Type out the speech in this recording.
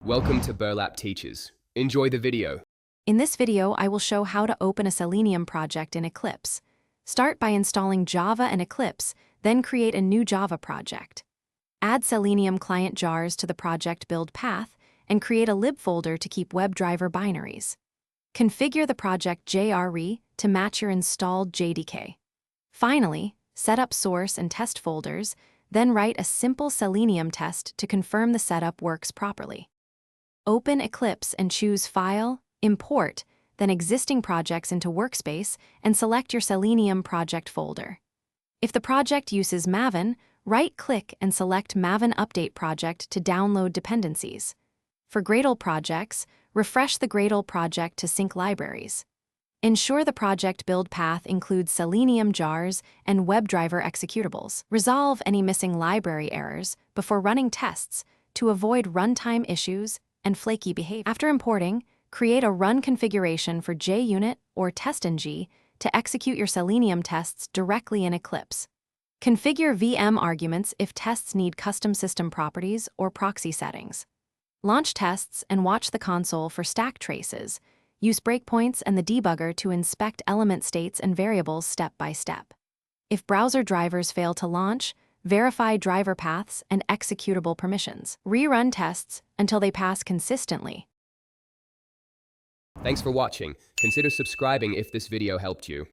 Welcome to Burlap Teaches. Enjoy the video. In this video, I will show how to open a Selenium project in Eclipse. Start by installing Java and Eclipse, then create a new Java project. Add Selenium client jars to the project build path and create a lib folder to keep WebDriver binaries. Configure the project JRE to match your installed JDK. Finally, set up source and test folders, then write a simple Selenium test to confirm the setup works properly. Open Eclipse and choose File, Import, then Existing Projects into Workspace and select your Selenium project folder. If the project uses Maven, right-click and select Maven Update Project to download dependencies. For Gradle projects, refresh the Gradle project to sync libraries. Ensure the project build path includes Selenium jars and WebDriver executables. Resolve any missing library errors before running tests to avoid runtime issues and flaky behavior. After importing, create a run configuration for JUnit or TestNG to execute your Selenium tests directly in Eclipse. Configure VM arguments if tests need custom system properties or proxy settings. Launch tests and watch the console for stack traces. Use breakpoints and the debugger to inspect element states and variables step by step. If browser drivers fail to launch, verify driver paths and executable permissions. Rerun tests until they pass consistently. Thanks for watching. Consider subscribing if this video helped you.